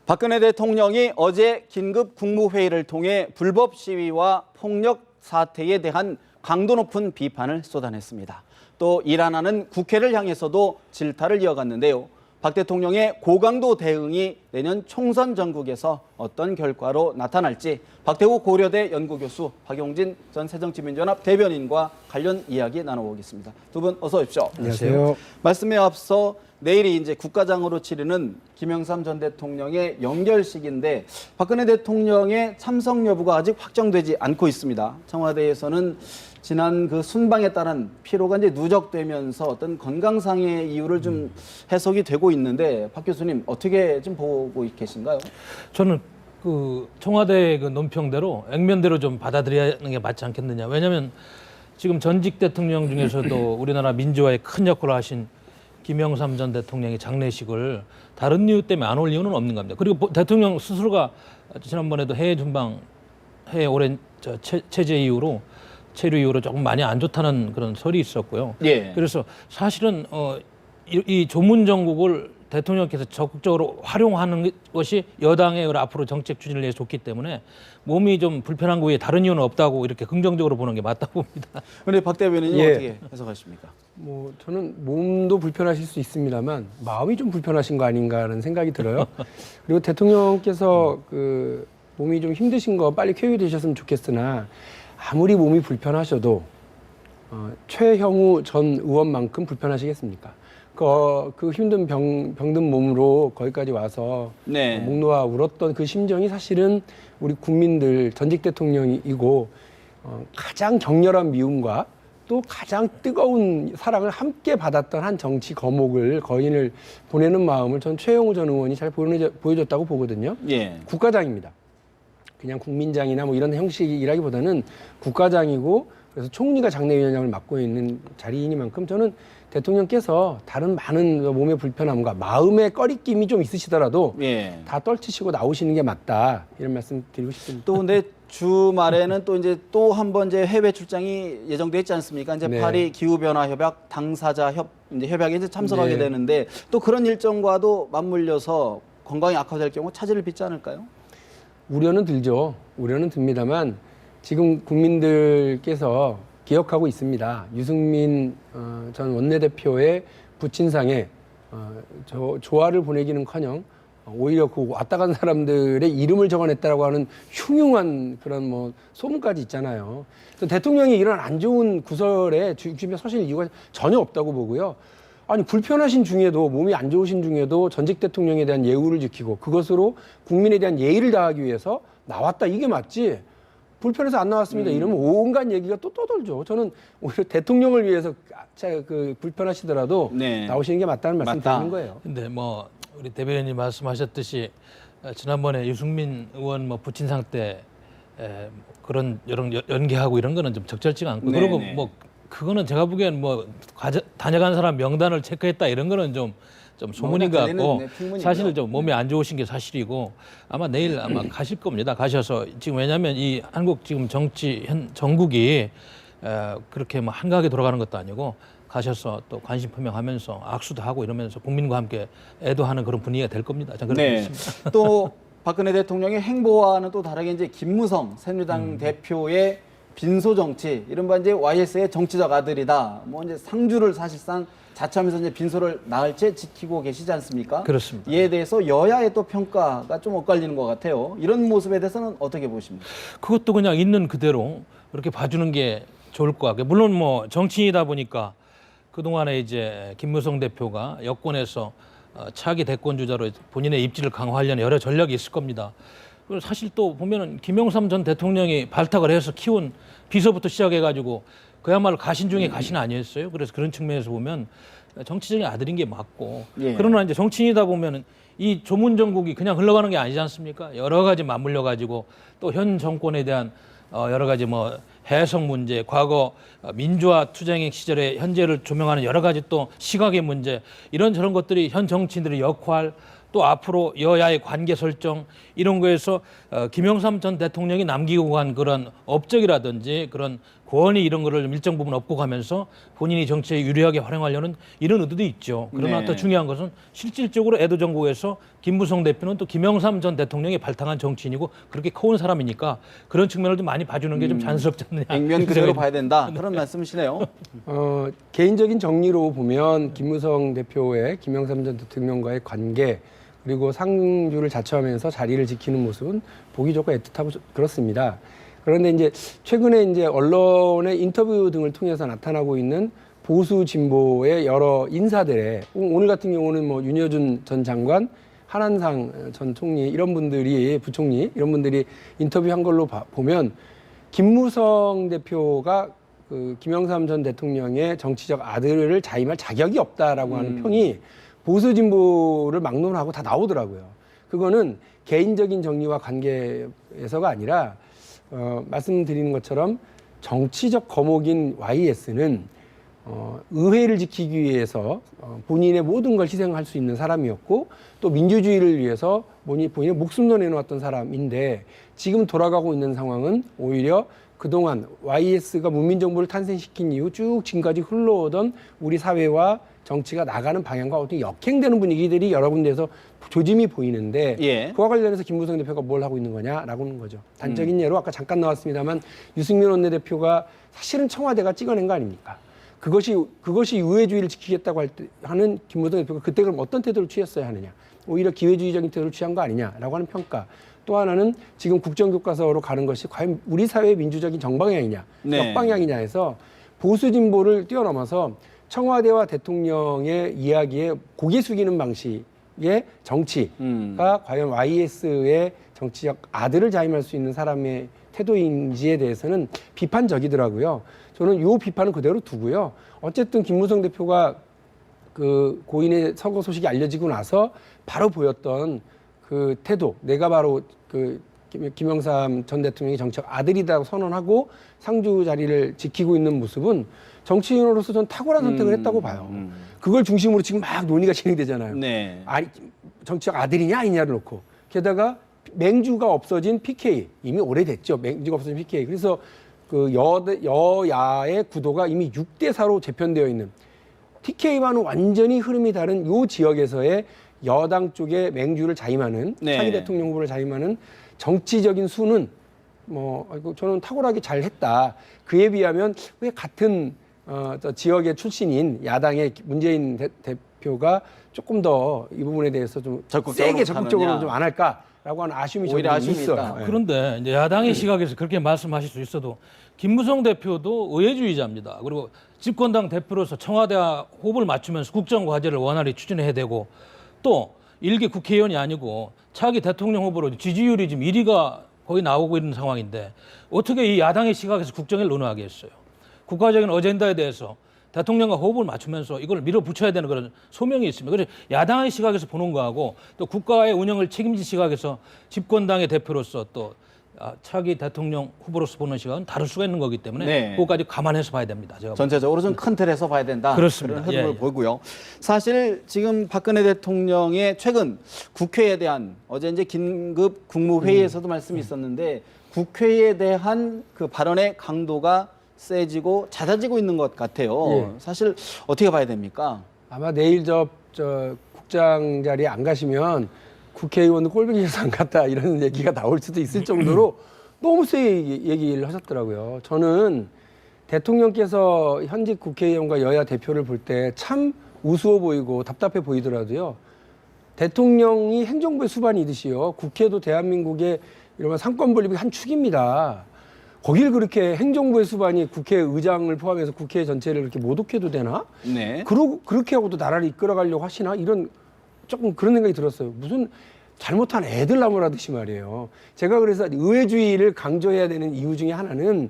박근혜 대통령이 어제 긴급 국무회의를 통해 불법 시위와 폭력 사태에 대한 강도 높은 비판을 쏟아냈습니다. 또 일하나는 국회를 향해서도 질타를 이어갔는데요. 박 대통령의 고강도 대응이 내년 총선 전국에서 어떤 결과로 나타날지 박태우 고려대 연구교수, 박용진 전 새정치민주연합 대변인과 관련 이야기 나눠보겠습니다. 두 분 어서 오십시오. 안녕하세요. 말씀에 앞서 내일이 이제 국가장으로 치르는 김영삼 전 대통령의 연결식인데 박근혜 대통령의 참석 여부가 아직 확정되지 않고 있습니다. 청와대에서는 지난 그 순방에 따른 피로가 이제 누적되면서 어떤 건강상의 이유를 좀 해석이 되고 있는데 박 교수님 어떻게 좀 보고 계신가요? 저는 그 청와대 그 논평대로 액면대로 좀 받아들여야 하는 게 맞지 않겠느냐. 왜냐하면 지금 전직 대통령 중에서도 우리나라 민주화에 큰 역할을 하신 김영삼 전 대통령의 장례식을 다른 이유 때문에 안 올 이유는 없는 겁니다. 그리고 대통령 스스로가 지난번에도 해외 준방, 해외 오랜 체제 이후로 체류 이후로 조금 많이 안 좋다는 그런 설이 있었고요. 예. 그래서 사실은 이 조문 정국을 대통령께서 적극적으로 활용하는 것이 여당의 앞으로 정책 추진을 위해 좋기 때문에 몸이 좀 불편한 거 외에 다른 이유는 없다고 이렇게 긍정적으로 보는 게 맞다고 봅니다. 그런데 박 대변인이 예. 어떻게 해석하십니까? 저는 몸도 불편하실 수 있습니다만 마음이 좀 불편하신 거 아닌가라는 생각이 들어요. 그리고 대통령께서 그 몸이 좀 힘드신 거 빨리 쾌유되셨으면 좋겠으나 아무리 몸이 불편하셔도 최형우 전 의원만큼 불편하시겠습니까? 그 힘든 병든 몸으로 거기까지 와서 네. 목 놓아 울었던 그 심정이 사실은 우리 국민들 전직 대통령이고 가장 격렬한 미움과 또 가장 뜨거운 사랑을 함께 받았던 한 정치 거인을 보내는 마음을 전 최영우 전 의원이 잘 보여줬다고 보거든요. 예. 국가장입니다. 그냥 국민장이나 뭐 이런 형식이라기보다는 국가장이고 그래서 총리가 장례위원장을 맡고 있는 자리이니만큼 저는 대통령께서 다른 많은 몸의 불편함과 마음의 꺼리낌이 좀 있으시더라도 예. 다 떨치시고 나오시는 게 맞다 이런 말씀 드리고 싶습니다. 또 근데 주말에는 또 이제 또 한 번 이제 해외 출장이 예정돼 있지 않습니까? 이제 네. 파리 기후 변화 협약 당사자 이제 협약에 이제 참석하게 네. 되는데 또 그런 일정과도 맞물려서 건강이 악화될 경우 차질을 빚지 않을까요? 우려는 들죠. 우려는 듭니다만 지금 국민들께서 기억하고 있습니다. 유승민 전 원내대표의 부친상에 조화를 보내기는커녕 오히려 그 왔다 간 사람들의 이름을 적어냈다라고 하는 흉흉한 그런 뭐 소문까지 있잖아요. 그래서 대통령이 이런 안 좋은 구설에 주변에 서실 이유가 전혀 없다고 보고요. 아니 불편하신 중에도 몸이 안 좋으신 중에도 전직 대통령에 대한 예우를 지키고 그것으로 국민에 대한 예의를 다하기 위해서 나왔다 이게 맞지. 불편해서 안 나왔습니다. 이러면 온갖 얘기가 또 떠돌죠. 저는 오히려 대통령을 위해서 그 불편하시더라도 네. 나오시는 게 맞다는 말씀 맞다. 드리는 거예요. 근데 뭐 우리 대변인님 말씀하셨듯이 지난번에 유승민 의원 뭐 부친상 때 그런 여러 연기하고 이런 거는 좀 적절치가 않고 네네. 그리고 뭐 그거는 제가 보기엔 뭐 다녀간 사람 명단을 체크했다 이런 거는 좀 소문인 것 같고 사실 좀 몸이 안 좋으신 게 사실이고 아마 내일 아마 가실 겁니다. 가셔서 지금 왜냐하면 이 한국 지금 정국이 그렇게 뭐 한가하게 돌아가는 것도 아니고 가셔서 또 관심 표명하면서 악수도 하고 이러면서 국민과 함께 애도하는 그런 분위기가 될 겁니다. 저는 그렇게 네. 믿습니다. 또 박근혜 대통령의 행보와는 또 다르게 이제 김무성 새누리당 대표의 빈소 정치, 이른바 이제 YS의 정치적 아들이다. 뭐 이제 상주를 사실상 자처하면서 이제 빈소를 나흘째 지키고 계시지 않습니까? 그렇습니다. 이에 대해서 여야의 또 평가가 좀 엇갈리는 것 같아요. 이런 모습에 대해서는 어떻게 보십니까? 그것도 그냥 있는 그대로 그렇게 봐주는 게 좋을 것 같고요. 물론 뭐 정치인이다 보니까 그동안에 이제 김무성 대표가 여권에서 차기 대권 주자로 본인의 입지를 강화하려는 여러 전략이 있을 겁니다. 그리고 사실 또 보면은 김영삼 전 대통령이 발탁을 해서 키운 비서부터 시작해가지고 그야말로 가신 중에 가신 아니었어요. 그래서 그런 측면에서 보면 정치적인 아들인 게 맞고 예. 그러나 이제 정치인이다 보면은 이 조문 정국이 그냥 흘러가는 게 아니지 않습니까? 여러 가지 맞물려 가지고 또 현 정권에 대한 여러 가지 뭐 해석 문제, 과거 민주화 투쟁의 시절에 현재를 조명하는 여러 가지 또 시각의 문제 이런 저런 것들이 현 정치인들의 역할 또 앞으로 여야의 관계 설정 이런 거에서 김영삼 전 대통령이 남기고 간 그런 업적이라든지 그런 권위 이런 거를 좀 일정 부분 업고 가면서 본인이 정치에 유리하게 활용하려는 이런 의도도 있죠. 그러나 네. 더 중요한 것은 실질적으로 에도 정국에서 김무성 대표는 또 김영삼 전 대통령이 발탁한 정치인이고 그렇게 커온 사람이니까 그런 측면을 좀 많이 봐주는 게 좀 자연스럽지 않느냐. 액면 그대로 봐야 된다. 그런 말씀이시네요. 개인적인 정리로 보면 김무성 대표의 김영삼 전 대통령과의 관계 그리고 상주를 자처하면서 자리를 지키는 모습은 보기 좋고 애틋하고 그렇습니다. 그런데 이제 최근에 이제 언론의 인터뷰 등을 통해서 나타나고 있는 보수 진보의 여러 인사들의 오늘 같은 경우는 뭐 윤여준 전 장관, 한한상 전 총리 이런 분들이 부총리 이런 분들이 인터뷰한 걸로 보면 김무성 대표가 그 김영삼 전 대통령의 정치적 아들을 자임할 자격이 없다라고 하는 평이 보수 진보를 막론하고 다 나오더라고요. 그거는 개인적인 정리와 관계에서가 아니라 말씀드리는 것처럼 정치적 거목인 YS는 의회를 지키기 위해서 본인의 모든 걸 희생할 수 있는 사람이었고 또 민주주의를 위해서 본인의 목숨도 내놓았던 사람인데 지금 돌아가고 있는 상황은 오히려 그동안 YS가 문민정부를 탄생시킨 이후 쭉 지금까지 흘러오던 우리 사회와 정치가 나가는 방향과 어떻게 역행되는 분위기들이 여러 군데에서 조짐이 보이는데 예. 그와 관련해서 김무성 대표가 뭘 하고 있는 거냐라고 하는 거죠. 단적인 예로 아까 잠깐 나왔습니다만 유승민 원내대표가 사실은 청와대가 찍어낸 거 아닙니까? 그것이 우회주의를 지키겠다고 하는 김무성 대표가 그때 그럼 어떤 태도를 취했어야 하느냐. 오히려 기회주의적인 태도를 취한 거 아니냐라고 하는 평가. 또 하나는 지금 국정교과서로 가는 것이 과연 우리 사회의 민주적인 정방향이냐, 네. 역방향이냐 해서 보수 진보를 뛰어넘어서 청와대와 대통령의 이야기에 고개 숙이는 방식의 정치가 과연 YS의 정치적 아들을 자임할 수 있는 사람의 태도인지에 대해서는 비판적이더라고요. 저는 이 비판은 그대로 두고요. 어쨌든 김무성 대표가 그 고인의 선거 소식이 알려지고 나서 바로 보였던 그 태도, 내가 바로 그 김영삼 전 대통령의 정치적 아들이라고 선언하고 상주 자리를 지키고 있는 모습은 정치인으로서 전 탁월한 선택을 했다고 봐요. 그걸 중심으로 지금 막 논의가 진행되잖아요. 네. 아니, 정치적 아들이냐 아니냐를 놓고. 게다가 맹주가 없어진 PK, 이미 오래됐죠. 맹주가 없어진 PK. 그래서 그 여야의 구도가 이미 6대4로 재편되어 있는 TK와는 완전히 흐름이 다른 요 지역에서의 여당 쪽에 맹주를 자임하는 네. 차기 대통령 후보를 자임하는 정치적인 수는 저는 탁월하게 잘했다. 그에 비하면 왜 같은 저 지역의 출신인 야당의 문재인 대표가 조금 더 이 부분에 대해서 좀 적극적으로 세게 적극적으로 못하느냐. 좀 안 할까라고 하는 아쉬움이 오히려 저는 아쉬움이 있어요. 있다. 네. 그런데 이제 야당의 시각에서 그렇게 말씀하실 수 있어도 김무성 대표도 의회주의자입니다. 그리고 집권당 대표로서 청와대와 호흡을 맞추면서 국정과제를 원활히 추진해야 되고 또 일개 국회의원이 아니고 차기 대통령 후보로 지지율이 지금 1위가 거의 나오고 있는 상황인데 어떻게 이 야당의 시각에서 국정을 논의하겠어요? 국가적인 어젠다에 대해서 대통령과 호흡을 맞추면서 이걸 밀어붙여야 되는 그런 소명이 있습니다. 그래서 야당의 시각에서 보는 거하고 또 국가의 운영을 책임질 시각에서 집권당의 대표로서 또 차기 대통령 후보로서 보는 시각은 다를 수가 있는 거기 때문에 네. 그것까지 감안해서 봐야 됩니다. 제가 전체적으로 좀 큰 틀에서 봐야 된다. 그렇습니다. 그런 흐름을 예. 보고요. 사실 지금 박근혜 대통령의 최근 국회에 대한 어제 이제 긴급 국무회의에서도 말씀이 있었는데 국회에 대한 그 발언의 강도가 세지고 잦아지고 있는 것 같아요. 예. 사실 어떻게 봐야 됩니까? 아마 내일 저 국장 자리에 안 가시면 국회의원도 꼴보기에서 안 갔다 이런 얘기가 나올 수도 있을 정도로 너무 세게 얘기를 하셨더라고요. 저는 대통령께서 현직 국회의원과 여야 대표를 볼 때 참 우스워 보이고 답답해 보이더라도요. 대통령이 행정부의 수반이듯이요. 국회도 대한민국의 이런 상권 분립의 한 축입니다. 거길 그렇게 행정부의 수반이 국회의장을 포함해서 국회 전체를 이렇게 모독해도 되나? 네. 그렇게 하고도 나라를 이끌어가려고 하시나? 이런 조금 그런 생각이 들었어요. 무슨 잘못한 애들 나무라듯이 말이에요. 제가 그래서 의회주의를 강조해야 되는 이유 중에 하나는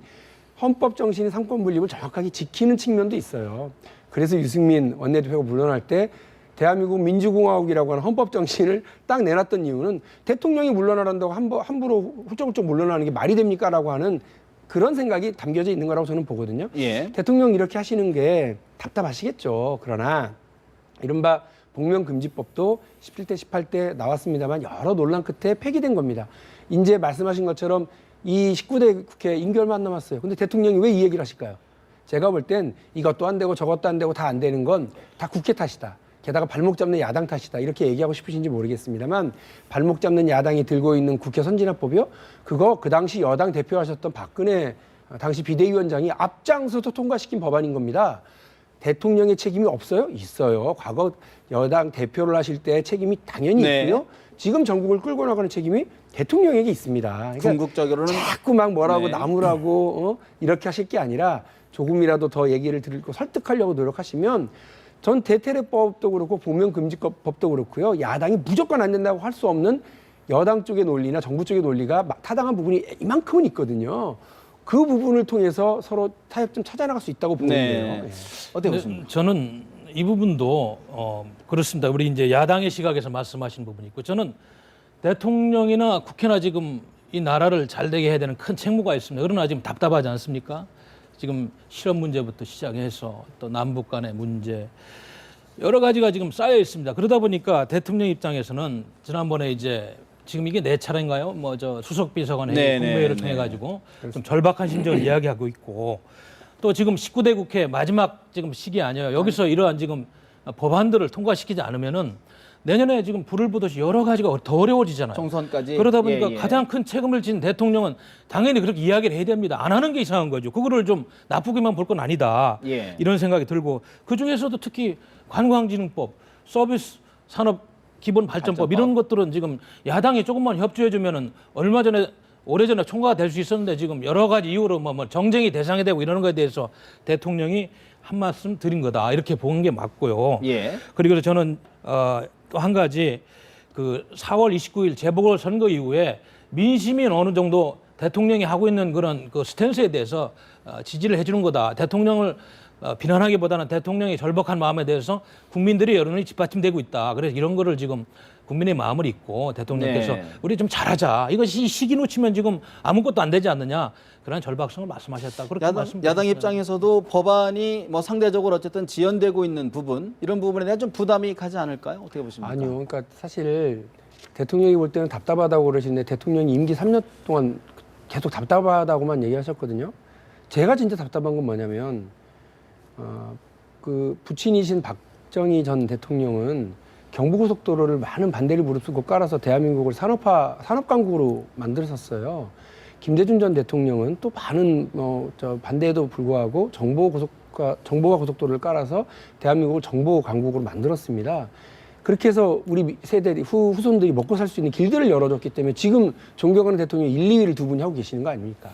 헌법 정신이 상권 분립을 정확하게 지키는 측면도 있어요. 그래서 유승민 원내대표가 물러날 때 대한민국 민주공화국이라고 하는 헌법 정신을 딱 내놨던 이유는 대통령이 물러나란다고 함부로 훌쩍훌쩍 물러나는 게 말이 됩니까라고 하는 그런 생각이 담겨져 있는 거라고 저는 보거든요. 예. 대통령 이렇게 하시는 게 답답하시겠죠. 그러나 이른바 복면금지법도 17대, 18대 나왔습니다만 여러 논란 끝에 폐기된 겁니다. 이제 말씀하신 것처럼 이 19대 국회 임기 얼마 안 남았어요. 근데 대통령이 왜 이 얘기를 하실까요? 제가 볼 땐 이것도 안 되고 저것도 안 되고 다 안 되는 건 다 국회 탓이다. 게다가 발목 잡는 야당 탓이다. 이렇게 얘기하고 싶으신지 모르겠습니다만 발목 잡는 야당이 들고 있는 국회 선진화법이요. 그거 그 당시 여당 대표하셨던 박근혜 당시 비대위원장이 앞장서서 통과시킨 법안인 겁니다. 대통령의 책임이 없어요? 있어요. 과거 여당 대표를 하실 때 책임이 당연히 네. 있고요. 지금 전국을 끌고 나가는 책임이 대통령에게 있습니다. 그러니까 궁극적으로는 자꾸 막 뭐라고 네. 나무라고 이렇게 하실 게 아니라 조금이라도 더 얘기를 들고 설득하려고 노력하시면 전 대테러법도 그렇고 보명금지법도 그렇고요. 야당이 무조건 안 된다고 할 수 없는 여당 쪽의 논리나 정부 쪽의 논리가 타당한 부분이 이만큼은 있거든요. 그 부분을 통해서 서로 타협점 찾아나갈 수 있다고 보는데요. 네. 예. 어떻게 근데 보십니까? 저는 이 부분도 그렇습니다. 우리 이제 야당의 시각에서 말씀하신 부분이 있고 저는 대통령이나 국회나 지금 이 나라를 잘 되게 해야 되는 큰 책무가 있습니다. 그러나 지금 답답하지 않습니까? 지금 실업 문제부터 시작해서 또 남북 간의 문제 여러 가지가 지금 쌓여 있습니다. 그러다 보니까 대통령 입장에서는 지난번에 이제 지금 이게 네 차례인가요? 뭐 저 수석 비서관 회의, 네, 국무회의를 네, 통해 네. 가지고 좀 절박한 심정을 이야기하고 있고 또 지금 19대 국회 마지막 지금 시기 아니에요. 여기서 이러한 지금 법안들을 통과시키지 않으면은 내년에 지금 불을 보듯이 여러 가지가 더 어려워지잖아요. 총선까지 그러다 보니까 예, 예. 가장 큰 책임을 진 대통령은 당연히 그렇게 이야기를 해야 됩니다. 안 하는 게 이상한 거죠. 그거를 좀 나쁘게만 볼 건 아니다. 예. 이런 생각이 들고 그 중에서도 특히 관광진흥법, 서비스 산업 기본 발전법 이런 것들은 지금 야당이 조금만 협조해 주면은 얼마 전에 오래전에 총괄가 될 수 있었는데 지금 여러 가지 이유로 뭐 정쟁이 대상이 되고 이러는 거에 대해서 대통령이 한 말씀 드린 거다 이렇게 보는 게 맞고요. 예. 그리고 저는 또 한 가지 그 4월 29일 재보궐 선거 이후에 민심이 어느 정도 대통령이 하고 있는 그런 그 스탠스에 대해서 지지를 해주는 거다. 대통령을 비난하기보다는 대통령의 절박한 마음에 대해서 국민들의 여론이 뒷받침되고 있다. 그래서 이런 거를 지금 국민의 마음을 잊고 대통령께서 네. 우리 좀 잘하자. 이것이 시기 놓치면 지금 아무것도 안 되지 않느냐. 그런 절박성을 말씀하셨다. 그렇게 말씀드립니다. 야당 입장에서도 법안이 뭐 상대적으로 어쨌든 지연되고 있는 부분 이런 부분에 대한 좀 부담이 가지 않을까요? 어떻게 보십니까? 아니요. 그러니까 사실 대통령이 볼 때는 답답하다고 그러시는데 대통령이 임기 3년 동안 계속 답답하다고만 얘기하셨거든요. 제가 진짜 답답한 건 뭐냐면 그 부친이신 박정희 전 대통령은 경부고속도로를 많은 반대를 무릅쓰고 깔아서 대한민국을 산업강국으로 만들었어요. 김대중 전 대통령은 또 많은 반대에도 불구하고 정보가 고속도로를 깔아서 대한민국을 정보강국으로 만들었습니다. 그렇게 해서 우리 세대 후손들이 먹고 살 수 있는 길들을 열어줬기 때문에 지금 존경하는 대통령 1, 2위를 두 분이 하고 계시는 거 아닙니까?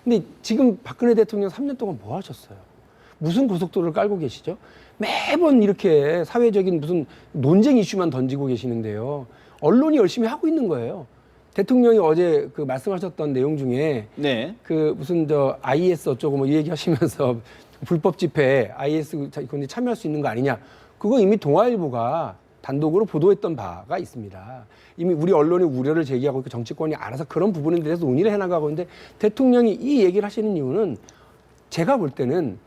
근데 지금 박근혜 대통령 3년 동안 뭐 하셨어요? 무슨 고속도로를 깔고 계시죠? 매번 이렇게 사회적인 무슨 논쟁 이슈만 던지고 계시는데요. 언론이 열심히 하고 있는 거예요. 대통령이 어제 그 말씀하셨던 내용 중에 네. 그 무슨 IS 어쩌고 뭐 이 얘기하시면서 불법 집회에 IS 건에 참여할 수 있는 거 아니냐. 그거 이미 동아일보가 단독으로 보도했던 바가 있습니다. 이미 우리 언론이 우려를 제기하고 있고 정치권이 알아서 그런 부분에 대해서 논의를 해나가고 있는데 대통령이 이 얘기를 하시는 이유는 제가 볼 때는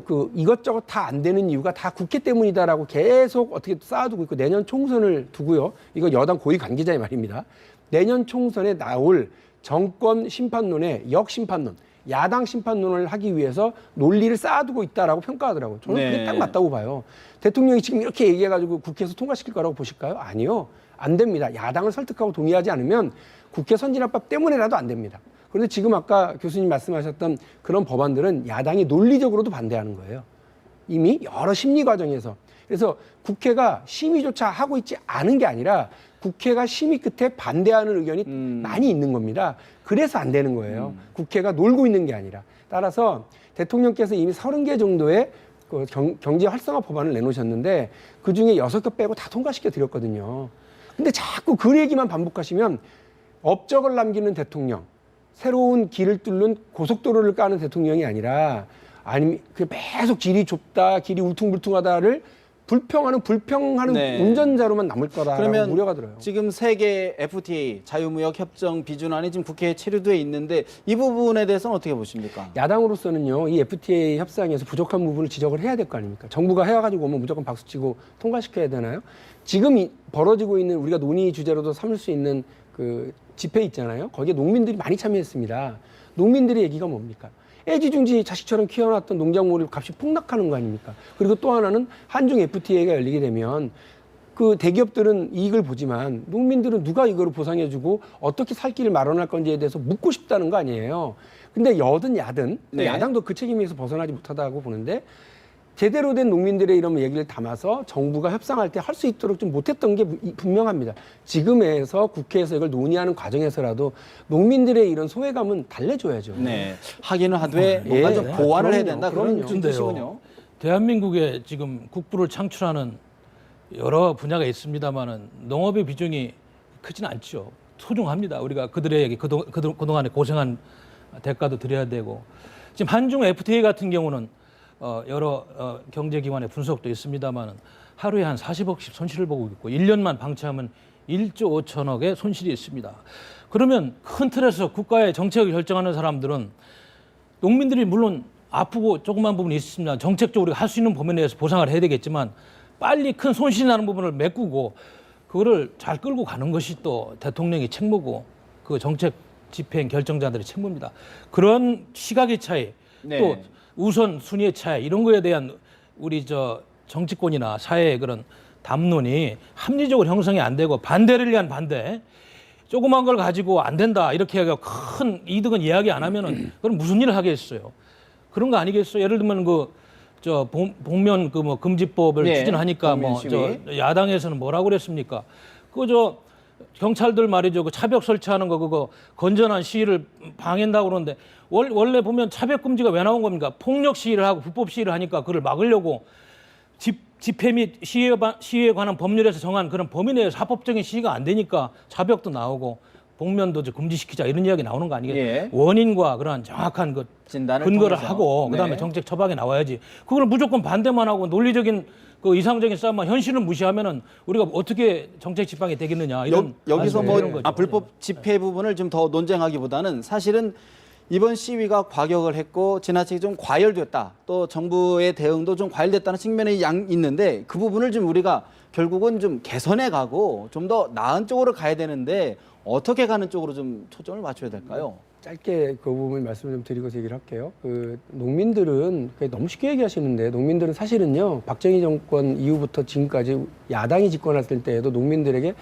그 이것저것 다 안 되는 이유가 다 국회 때문이다라고 계속 어떻게 쌓아두고 있고 내년 총선을 두고요. 이거 여당 고위 관계자의 말입니다. 내년 총선에 나올 정권 심판론의 역심판론, 야당 심판론을 하기 위해서 논리를 쌓아두고 있다라고 평가하더라고요. 저는 그게 네. 딱 맞다고 봐요. 대통령이 지금 이렇게 얘기해가지고 국회에서 통과시킬 거라고 보실까요? 아니요. 안 됩니다. 야당을 설득하고 동의하지 않으면 국회 선진화법 때문에라도 안 됩니다. 그런데 지금 아까 교수님 말씀하셨던 그런 법안들은 야당이 논리적으로도 반대하는 거예요. 이미 여러 심리 과정에서. 그래서 국회가 심의조차 하고 있지 않은 게 아니라 국회가 심의 끝에 반대하는 의견이 많이 있는 겁니다. 그래서 안 되는 거예요. 국회가 놀고 있는 게 아니라. 따라서 대통령께서 이미 30개 정도의 그 경제 활성화 법안을 내놓으셨는데 그중에 6개 빼고 다 통과시켜 드렸거든요. 근데 자꾸 그 얘기만 반복하시면 업적을 남기는 대통령, 새로운 길을 뚫는 고속도로를 까는 대통령이 아니라 아니면 계속 길이 좁다, 길이 울퉁불퉁하다를 불평하는 네. 운전자로만 남을 거라라고 그러면 우려가 들어요. 지금 세계 FTA 자유무역 협정 비준안이 지금 국회에 체류돼 있는데 이 부분에 대해서는 어떻게 보십니까? 야당으로서는요, 이 FTA 협상에서 부족한 부분을 지적을 해야 될 거 아닙니까? 정부가 해가지고 오면 무조건 박수치고 통과시켜야 되나요? 지금 벌어지고 있는 우리가 논의 주제로도 삼을 수 있는 그 집회 있잖아요. 거기에 농민들이 많이 참여했습니다. 농민들의 얘기가 뭡니까? 애지중지 자식처럼 키워놨던 농작물 값이 폭락하는 거 아닙니까? 그리고 또 하나는 한중 FTA가 열리게 되면 그 대기업들은 이익을 보지만 농민들은 누가 이거를 보상해주고 어떻게 살 길을 마련할 건지에 대해서 묻고 싶다는 거 아니에요. 근데 여든 야든 네. 야당도 그 책임에서 벗어나지 못하다고 보는데 제대로 된 농민들의 이런 얘기를 담아서 정부가 협상할 때 할 수 있도록 좀 못했던 게 분명합니다. 지금에서 국회에서 이걸 논의하는 과정에서라도 농민들의 이런 소외감은 달래줘야죠. 네. 하기는 하되 뭔가 좀 예. 보완을 해야 그럼요. 된다. 그런 그럼요. 뜻이군요. 대한민국에 지금 국부를 창출하는 여러 분야가 있습니다만은 농업의 비중이 크지는 않죠. 소중합니다. 우리가 그들에게 그동안에 고생한 대가도 드려야 되고 지금 한중 FTA 같은 경우는 여러 경제기관의 분석도 있습니다만은 하루에 한 40억씩 손실을 보고 있고 1년만 방치하면 1조 5천억의 손실이 있습니다. 그러면 큰 틀에서 국가의 정책을 결정하는 사람들은 농민들이 물론 아프고 조그만 부분이 있습니다. 정책적으로 할 수 있는 범위 내에서 보상을 해야 되겠지만 빨리 큰 손실이 나는 부분을 메꾸고 그거를 잘 끌고 가는 것이 또 대통령의 책무고 그 정책 집행 결정자들의 책무입니다. 그런 시각의 차이 네. 또 우선 순위의 차이 이런 거에 대한 우리 정치권이나 사회의 그런 담론이 합리적으로 형성이 안 되고 반대를 위한 반대 조그만 걸 가지고 안 된다 이렇게 해서 큰 이득은 이야기 안 하면은 그럼 무슨 일을 하겠어요? 그런 거 아니겠어요? 예를 들면 복면 금지법을 네, 추진하니까 복면 시위. 야당에서는 뭐라고 그랬습니까? 경찰들 말이죠. 그 차벽 설치하는 거 그거 건전한 시위를 방해한다고 그러는데 원래 보면 차벽 금지가 왜 나온 겁니까? 폭력 시위를 하고 불법 시위를 하니까 그걸 막으려고 집회 및 시위에 관한 법률에서 정한 그런 범위 내에서 합법적인 시위가 안 되니까 차벽도 나오고 복면도 금지시키자 이런 이야기 나오는 거 아니겠어요? 예. 원인과 그러한 정확한 그 진단을 근거를 통해서. 하고 그다음에 네. 정책 처방이 나와야지. 그걸 무조건 반대만 하고 논리적인 그 이상적인 싸움만 현실을 무시하면은 우리가 어떻게 정책 집행이 되겠느냐 이런 여기서 말씀을 드리는 거죠. 불법 집회 부분을 좀 더 논쟁하기보다는 사실은 이번 시위가 과격을 했고 지나치게 좀 과열됐다. 또 정부의 대응도 좀 과열됐다는 측면이 있는데 그 부분을 좀 우리가 결국은 좀 개선해 가고 좀 더 나은 쪽으로 가야 되는데 어떻게 가는 쪽으로 좀 초점을 맞춰야 될까요? 짧게 그 부분 말씀을 좀 드리고서 얘기를 할게요. 그 농민들은 너무 쉽게 얘기하시는데 농민들은 사실은요 박정희 정권 이후부터 지금까지 야당이 집권했을 때에도 농민들에게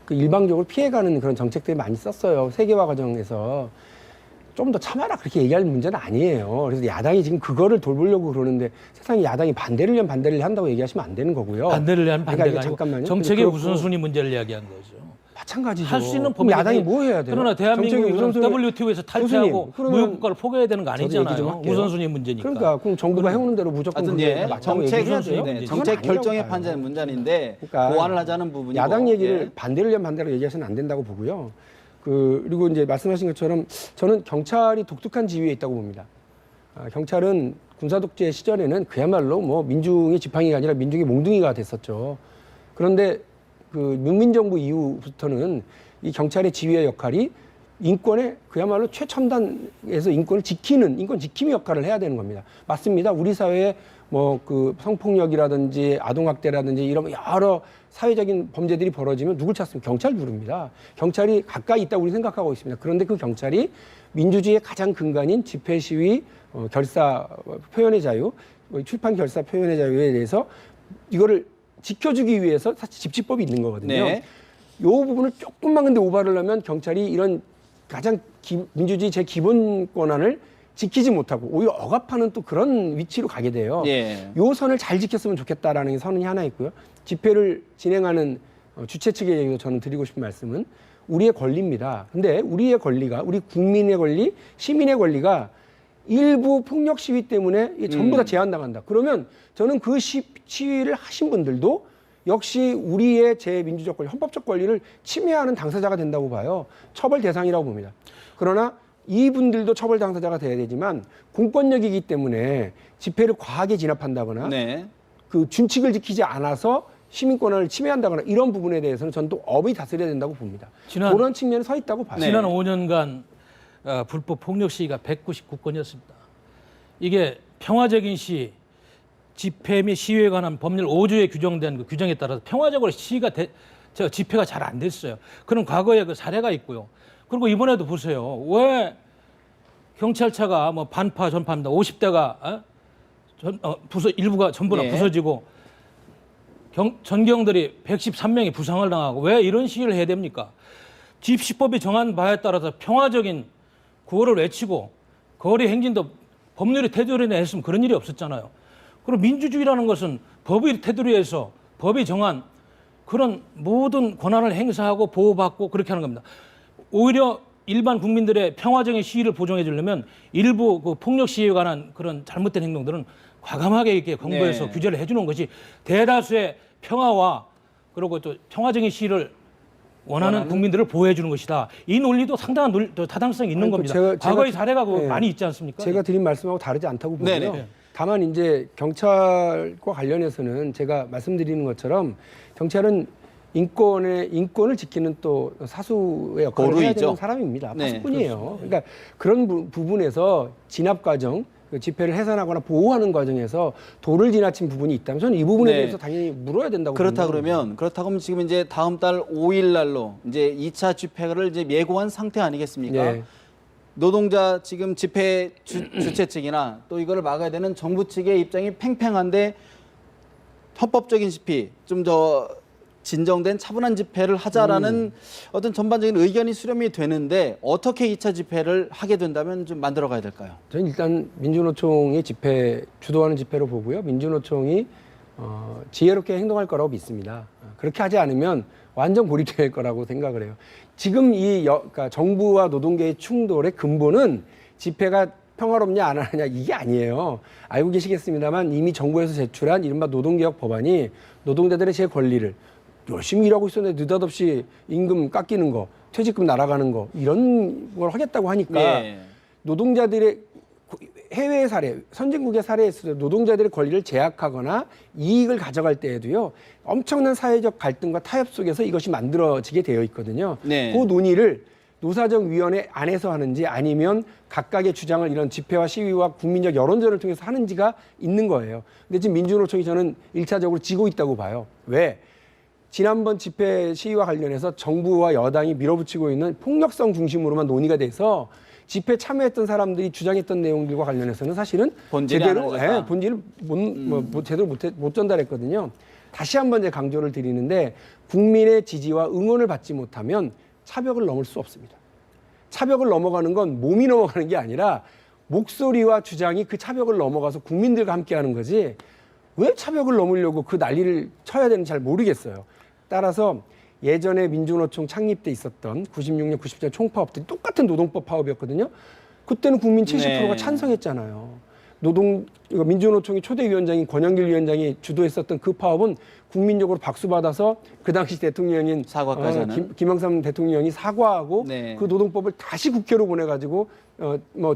그 일방적으로 피해가는 그런 정책들이 많이 썼어요. 세계화 과정에서 좀 더 참아라 그렇게 얘기할 문제는 아니에요. 그래서 야당이 지금 그거를 돌보려고 그러는데 세상에 야당이 반대를 위한 반대를 한다고 얘기하시면 안 되는 거고요. 반대를 위한 그러니까 반대가 이게 아니고 잠깐만요. 정책의 그렇고 우선순위 문제를 이야기한 거죠. 마찬가지죠. 할 수 있는 그럼 범위 야당이 뭐 해야 돼요? 그러나 대한민국이 정책의 우선순위- WTO에서 탈퇴하고 교수님, 그러면 무역국가를 포기해야 되는 거 저도 얘기 좀 아니잖아요. 할게요. 우선순위 문제니까. 그러니까 그럼 정부가 해오는 대로 무조건 하여튼 그게 예, 맞다고 정책 얘기해야 돼요? 네, 그건 정책 아니라고 결정에 봐요. 판자는 문제인데 그러니까 보완을 하자는 부분이고 야당 얘기를 예. 반대를 위한 반대로 얘기해서는 안 된다고 보고요. 그리고 이제 말씀하신 것처럼 저는 경찰이 독특한 지위에 있다고 봅니다. 경찰은 군사독재 시절에는 그야말로 뭐 민중의 지팡이가 아니라 민중의 몽둥이가 됐었죠. 그런데 그 문민정부 이후부터는 이 경찰의 지휘의 역할이 인권의 그야말로 최첨단에서 인권을 지키는 인권 지킴이 역할을 해야 되는 겁니다. 맞습니다. 우리 사회에 뭐 그 성폭력이라든지 아동학대라든지 이런 여러 사회적인 범죄들이 벌어지면 누굴 찾습니까? 경찰 부릅니다. 경찰이 가까이 있다고 우리 생각하고 있습니다. 그런데 그 경찰이 민주주의의 가장 근간인 집회 시위, 결사, 표현의 자유, 출판 결사 표현의 자유에 대해서 이거를 지켜주기 위해서 사실 집시법이 있는 거거든요. 네. 이 부분을 조금만 근데 오바를 하면 경찰이 이런 가장 민주주의 제 기본 권한을 지키지 못하고 오히려 억압하는 또 그런 위치로 가게 돼요. 예. 요 선을 잘 지켰으면 좋겠다라는 선이 하나 있고요. 집회를 진행하는 주최 측에게도 저는 드리고 싶은 말씀은 우리의 권리입니다. 근데 우리의 권리가 우리 국민의 권리, 시민의 권리가 일부 폭력 시위 때문에 전부 다 제한당한다. 그러면 저는 그 시위를 하신 분들도 역시 우리의 제민주적 권리, 헌법적 권리를 침해하는 당사자가 된다고 봐요. 처벌 대상이라고 봅니다. 그러나 이분들도 처벌 당사자가 돼야 되지만 공권력이기 때문에 집회를 과하게 진압한다거나 네. 그 준칙을 지키지 않아서 시민 권한을 침해한다거나 이런 부분에 대해서는 저는 또 업이 다스려야 된다고 봅니다. 그런 측면에 서 있다고 봐요. 지난 5년간 불법 폭력 시위가 199건이었습니다. 이게 평화적인 시위, 집회 및 시위에 관한 법률 5조에 규정된 그 규정에 따라서 평화적으로 시위가 저 집회가 잘 안 됐어요. 그런 과거에 그 사례가 있고요. 그리고 이번에도 보세요. 왜 경찰차가 뭐 반파 전파입니다. 50대가 일부가 전부 다 예. 부서지고 전경들이 113명이 부상을 당하고 왜 이런 시위를 해야 됩니까? 집시법이 정한 바에 따라서 평화적인 구호를 외치고 거리 행진도 법률이 테두리에 했으면 그런 일이 없었잖아요. 그리고 민주주의라는 것은 법의 테두리에서 법이 정한 그런 모든 권한을 행사하고 보호받고 그렇게 하는 겁니다. 오히려 일반 국민들의 평화적인 시위를 보장해 주려면 일부 그 폭력 시위에 관한 그런 잘못된 행동들은 과감하게 이렇게 공부해서 네. 규제를 해주는 것이 대다수의 평화와 그리고 또 평화적인 시위를 원하는 국민들을 보호해 주는 것이다. 이 논리도 상당한 타당성이 있는 아니, 겁니다. 제가 과거의 사례가 네. 많이 있지 않습니까? 제가 드린 말씀하고 다르지 않다고 보고요. 네네. 다만 이제 경찰과 관련해서는 제가 말씀드리는 것처럼 경찰은 인권을 지키는 또 사수의 역할을 해야 보루이죠. 되는 사람입니다. 네, 파수꾼이에요. 그러니까 그런 부분에서 진압 과정, 그 집회를 해산하거나 보호하는 과정에서 도를 지나친 부분이 있다면 저는 이 부분에 네. 대해서 당연히 물어야 된다고 그렇다 봅니다. 그러면 지금 이제 다음 달 5일 날로 이제 2차 집회를 이제 예고한 상태 아니겠습니까? 네. 노동자 지금 집회 주최 측이나 또 이거를 막아야 되는 정부 측의 입장이 팽팽한데 헌법적인 집회 좀 더 진정된 차분한 집회를 하자라는 어떤 전반적인 의견이 수렴이 되는데 어떻게 2차 집회를 하게 된다면 좀 만들어 가야 될까요? 저는 일단 민주노총의 집회 주도하는 집회로 보고요. 민주노총이 지혜롭게 행동할 거라고 믿습니다. 그렇게 하지 않으면 완전 고립될 거라고 생각을 해요. 지금 그러니까 정부와 노동계의 충돌의 근본은 집회가 평화롭냐 안 하냐 이게 아니에요. 알고 계시겠습니다만 이미 정부에서 제출한 이른바 노동개혁 법안이 노동자들의 제 권리를 열심히 일하고 있었는데 느닷없이 임금 깎이는 거, 퇴직금 날아가는 거 이런 걸 하겠다고 하니까 예. 노동자들의 해외의 사례, 선진국의 사례에서 노동자들의 권리를 제약하거나 이익을 가져갈 때에도요 엄청난 사회적 갈등과 타협 속에서 이것이 만들어지게 되어 있거든요. 네. 그 논의를 노사정위원회 안에서 하는지 아니면 각각의 주장을 이런 집회와 시위와 국민적 여론전을 통해서 하는지가 있는 거예요. 근데 지금 민주노총이 저는 1차적으로 지고 있다고 봐요. 왜? 지난번 집회 시위와 관련해서 정부와 여당이 밀어붙이고 있는 폭력성 중심으로만 논의가 돼서 집회 참여했던 사람들이 주장했던 내용들과 관련해서는 사실은 본질이 제대로 안 알려졌다. 본질을 제대로 못 전달했거든요. 다시 한번 이제 강조를 드리는데 국민의 지지와 응원을 받지 못하면 차벽을 넘을 수 없습니다. 차벽을 넘어가는 건 몸이 넘어가는 게 아니라 목소리와 주장이 그 차벽을 넘어가서 국민들과 함께하는 거지 왜 차벽을 넘으려고 그 난리를 쳐야 되는지 잘 모르겠어요. 따라서 예전에 민주노총 창립 때 있었던 96년, 97년 총파업들이 똑같은 노동법 파업이었거든요. 그때는 국민 70%가 네. 찬성했잖아요. 민주노총의 초대 위원장인 권영길 위원장이 주도했었던 그 파업은 국민적으로 박수받아서 그 당시 대통령인 사과까지 하는. 김영삼 대통령이 사과하고 네. 그 노동법을 다시 국회로 보내가지고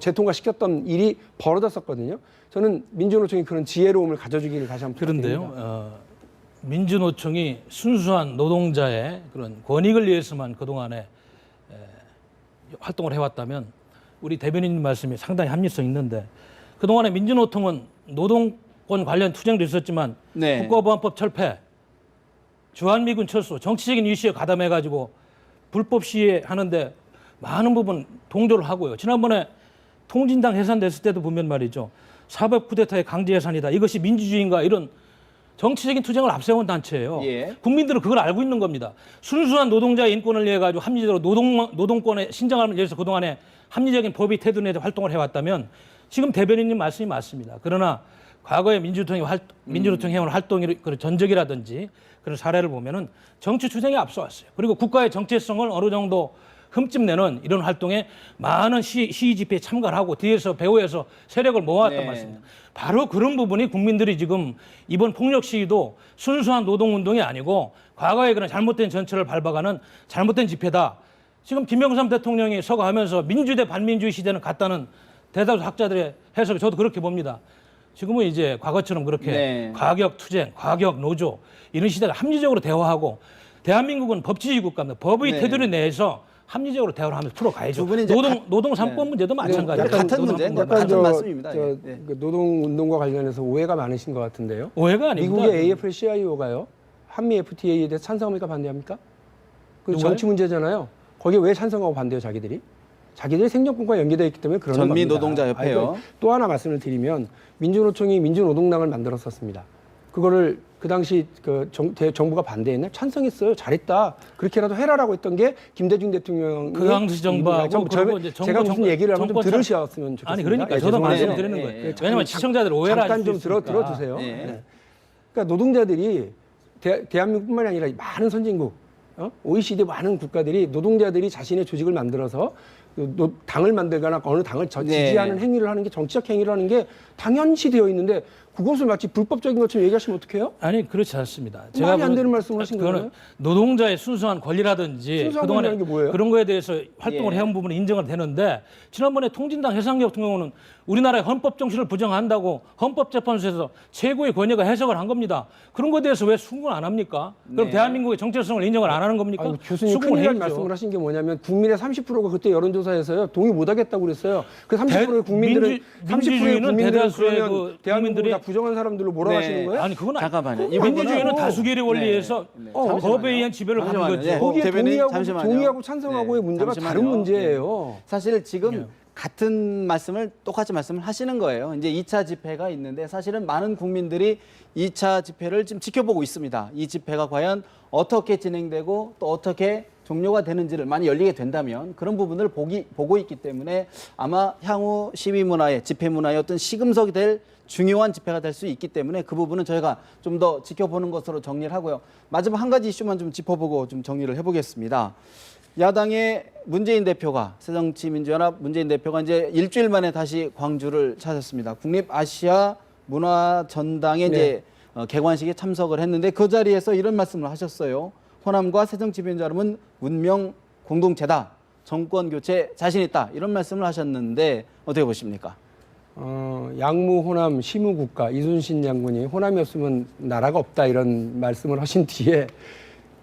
재통과시켰던 일이 벌어졌었거든요. 저는 민주노총이 그런 지혜로움을 가져주기를 다시 한번 부탁드립니다. 그런데요, 민주노총이 순수한 노동자의 그런 권익을 위해서만 그동안에 활동을 해왔다면 우리 대변인님 말씀이 상당히 합리성 있는데 그동안에 민주노총은 노동권 관련 투쟁도 있었지만 네. 국가보안법 철폐, 주한미군 철수, 정치적인 이슈에 가담해가지고 불법 시위하는데 많은 부분 동조를 하고요. 지난번에 통진당 해산됐을 때도 보면 말이죠. 사법 쿠데타의 강제 해산이다. 이것이 민주주의인가 이런 정치적인 투쟁을 앞세운 단체예요. 예. 국민들은 그걸 알고 있는 겁니다. 순수한 노동자의 인권을 위해 가지고 합리적으로 노동권의 신장을 위해서 그동안에 합리적인 법이 테두리에 활동을 해왔다면 지금 대변인님 말씀이 맞습니다. 그러나 과거에 민주노총 해온 활동이 그런 전적이라든지 그런 사례를 보면은 정치 투쟁에 앞서왔어요. 그리고 국가의 정체성을 어느 정도 흠집내는 이런 활동에 많은 시위 집회에 참가를 하고 뒤에서 배후에서 세력을 모아왔단 네. 말씀입니다. 바로 그런 부분이 국민들이 지금 이번 폭력 시위도 순수한 노동운동이 아니고 과거의 그런 잘못된 전철을 밟아가는 잘못된 집회다. 지금 김영삼 대통령이 서거하면서 민주대 반민주의 시대는 갔다는 대다수 학자들의 해석을 저도 그렇게 봅니다. 지금은 이제 과거처럼 그렇게 네. 과격 투쟁, 과격 노조 이런 시대가 합리적으로 대화하고 대한민국은 법치주의 국가입니다. 법의 네. 테두리 내에서 합리적으로 대화를 하면서 풀어가야죠. 두 분이 이제 노동 3법 문제도 마찬가지예요. 같은 문제, 노동 같은 말씀입니다. 예. 노동운동과 관련해서 오해가 많으신 것 같은데요. 오해가 아닙니다. 미국의 AFL-CIO가요. 한미 FTA에 대해서 찬성합니까 반대합니까? 그 누가요? 정치 문제잖아요. 거기에 왜 찬성하고 반대해요, 자기들이? 자기들이 생존권과 연계되어 있기 때문에 그런 겁니다. 전미노동자협회요. 또 하나 말씀을 드리면 민주노총이 민주노동당을 만들었었습니다. 그거를 그 당시 정부가 반대했나요? 찬성했어요. 잘했다. 그렇게라도 해라라고 했던 게 김대중 대통령이 그 당시 정부하고 그리고 이제 제가 무슨 얘기를 하면 좀 들으셨으면 좋겠습니다. 아니 그러니까 예, 저도 죄송한데. 말씀드리는 예, 거예요. 예. 왜냐면 시청자들 오해를 잠깐 좀 하실 수 있으니까. 들어주세요. 예. 네. 그러니까 노동자들이 대한민국뿐만이 아니라 많은 선진국, OECD 많은 국가들이 노동자들이 자신의 조직을 만들어서 당을 만들거나 어느 당을 지지하는 행위를 하는 게 정치적 행위를 하는 게 당연시 되어 있는데 그것을 마치 불법적인 것처럼 얘기하시면 어떡해요? 아니 그렇지 않습니다. 말이 안 되는 말씀을 하신 그거는 거예요? 노동자의 순수한 권리라든지 순수한 그동안에 권리라는 게 뭐예요? 그런 거에 대해서 활동을 예. 해온 부분은 인정은 되는데 지난번에 통진당 해상기 같은 경우는 우리나라의 헌법 정신을 부정한다고 헌법재판소에서 최고의 권위가 해석을 한 겁니다. 그런 거에 대해서 왜 수긍을 안 합니까? 그럼 네. 대한민국의 정체성을 인정을 안 하는 겁니까? 아니, 교수님 수긍을 큰일 날 해야죠. 말씀을 하신 게 뭐냐면 국민의 30%가 그때 여론조사에서요 동의 못하겠다고 그랬어요. 그 30%의 국민들은 30%의 민주주의는 국민들은 대다수의 그러면 그 대한민국을 국민들이- 다 부정한 사람들로 몰아가시는 네. 거예요? 아니 그건 잠깐만요. 이 민주주의는 다수결의 원리에서 네. 법에 의한 지배를 받는 잠시만요. 거죠. 네. 거기에 대변인, 잠시만요. 동의하고 찬성하고의 네, 문제가 잠시만요. 다른 문제예요. 사실 지금 예. 같은 말씀을 똑같이 말씀을 하시는 거예요. 이제 2차 집회가 있는데 사실은 많은 국민들이 2차 집회를 지금 지켜보고 있습니다. 이 집회가 과연 어떻게 진행되고 또 어떻게 종료가 되는지를 많이 열리게 된다면 그런 부분을 보고 있기 때문에 아마 향후 시위 문화의 집회 문화의 어떤 시금석이 될 중요한 집회가 될 수 있기 때문에 그 부분은 저희가 좀 더 지켜보는 것으로 정리를 하고요. 마지막 한 가지 이슈만 좀 짚어보고 좀 정리를 해보겠습니다. 야당의 문재인 대표가 새정치민주연합 문재인 대표가 이제 일주일 만에 다시 광주를 찾았습니다. 국립아시아 문화전당에 이제 개관식에 참석을 했는데 그 자리에서 이런 말씀을 하셨어요. 호남과 새정치민주연합은 문명 공동체다. 정권 교체 자신 있다. 이런 말씀을 하셨는데 어떻게 보십니까? 양무 호남 시무국가 이순신 장군이 호남이 없으면 나라가 없다 이런 말씀을 하신 뒤에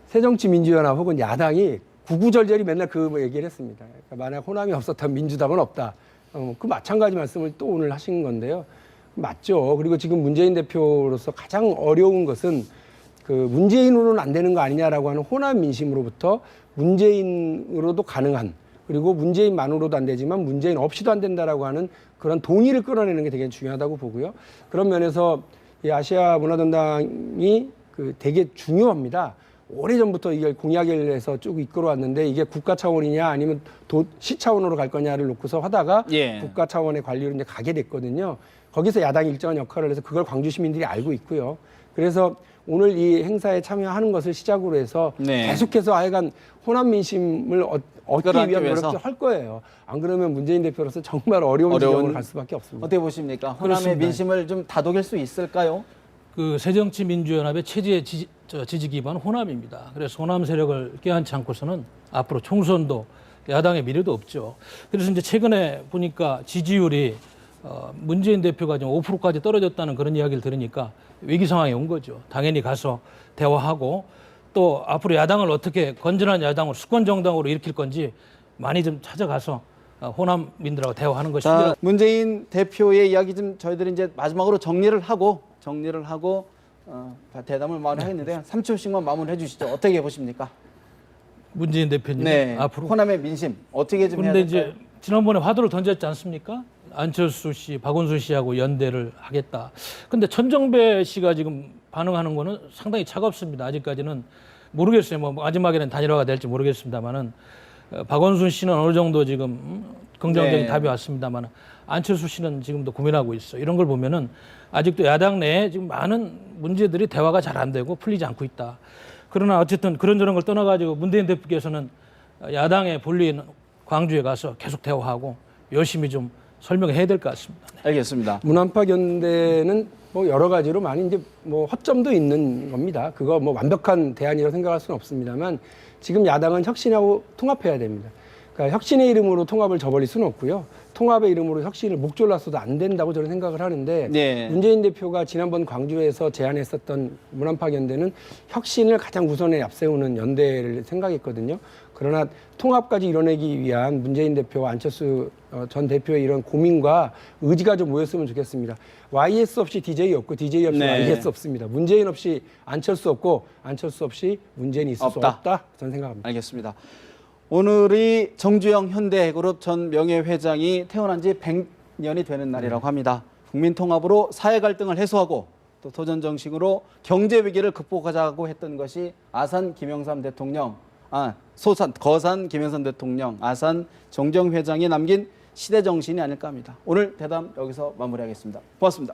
새정치민주연합 혹은 야당이 구구절절히 맨날 그 얘기를 했습니다. 그러니까 만약 호남이 없었다면 민주당은 없다. 그 마찬가지 말씀을 또 오늘 하신 건데요. 맞죠. 그리고 지금 문재인 대표로서 가장 어려운 것은 그 문재인으로는 안 되는 거 아니냐라고 하는 호남 민심으로부터 문재인으로도 가능한 그리고 문재인만으로도 안 되지만 문재인 없이도 안 된다라고 하는 그런 동의를 끌어내는 게 되게 중요하다고 보고요. 그런 면에서 이 아시아 문화전당이 되게 중요합니다. 오래전부터 이걸 공약을 해서 쭉 이끌어왔는데 이게 국가 차원이냐 아니면 시 차원으로 갈 거냐를 놓고서 하다가 예. 국가 차원의 관리로 이제 가게 됐거든요. 거기서 야당이 일정한 역할을 해서 그걸 광주 시민들이 알고 있고요. 그래서 오늘 이 행사에 참여하는 것을 시작으로 해서 네. 계속해서 하여간 호남 민심을 얻기 끌어안기 위한 위해서. 노력을 할 거예요. 안 그러면 문재인 대표로서 정말 어려운 지경을 갈 수밖에 없습니다. 어떻게 보십니까? 호남의 그렇습니다. 민심을 좀 다독일 수 있을까요? 그 새정치민주연합의 체제 지지 기반은 호남입니다. 그래서 호남 세력을 껴안지 않고서는 앞으로 총선도 야당의 미래도 없죠. 그래서 이제 최근에 보니까 지지율이 문재인 대표가 지금 5%까지 떨어졌다는 그런 이야기를 들으니까 위기 상황에 온 거죠. 당연히 가서 대화하고 또 앞으로 야당을 어떻게 건전한 야당으로 수권 정당으로 일으킬 건지 많이 좀 찾아가서 호남민들하고 대화하는 것이 필요하다. 자, 문재인 대표의 이야기 좀 저희들이 이제 마지막으로 정리를 하고 대담을 마무리하겠는데요. 3초씩만 마무리해 주시죠. 어떻게 보십니까? 문재인 대표님 네, 앞으로 호남의 민심 어떻게 좀 해야 그런데 될까요? 이제 지난번에 화두를 던졌지 않습니까? 안철수 씨, 박원순 씨하고 연대를 하겠다. 근데 천정배 씨가 지금 반응하는 거는 상당히 차갑습니다. 아직까지는 모르겠어요. 뭐 마지막에는 단일화가 될지 모르겠습니다만은 박원순 씨는 어느 정도 지금 긍정적인 네. 답이 왔습니다만 안철수 씨는 지금도 고민하고 있어. 이런 걸 보면은 아직도 야당 내에 지금 많은 문제들이 대화가 잘 안 되고 풀리지 않고 있다. 그러나 어쨌든 그런저런 걸 떠나가지고 문재인 대표께서는 야당의 본리인 광주에 가서 계속 대화하고 열심히 좀 설명해야 될 것 같습니다. 알겠습니다. 문안파 견대는 뭐 여러 가지로 많이 이제 뭐 허점도 있는 겁니다. 그거 뭐 완벽한 대안이라고 생각할 수는 없습니다만 지금 야당은 혁신하고 통합해야 됩니다. 그러니까 혁신의 이름으로 통합을 저버릴 수는 없고요. 통합의 이름으로 혁신을 목졸랐어도 안 된다고 저는 생각을 하는데 네. 문재인 대표가 지난번 광주에서 제안했었던 문안파 견대는 혁신을 가장 우선에 앞세우는 연대를 생각했거든요. 그러나 통합까지 이뤄내기 위한 문재인 대표와 안철수 전 대표의 이런 고민과 의지가 좀 모였으면 좋겠습니다. YS 없이 DJ 없고 DJ 없이 네. YS 없습니다. 문재인 없이 안철수 없고 안철수 없이 문재인이 있을 수 없다. 저는 생각합니다. 알겠습니다. 오늘이 정주영 현대그룹 전 명예회장이 태어난 지 100년이 되는 날이라고 합니다. 국민 통합으로 사회 갈등을 해소하고 또 도전 정신으로 경제 위기를 극복하자고 했던 것이 아산 김영삼 대통령, 거산 김영삼 대통령, 아산 정주영 회장이 남긴 시대 정신이 아닐까 합니다. 오늘 대담 여기서 마무리하겠습니다. 고맙습니다.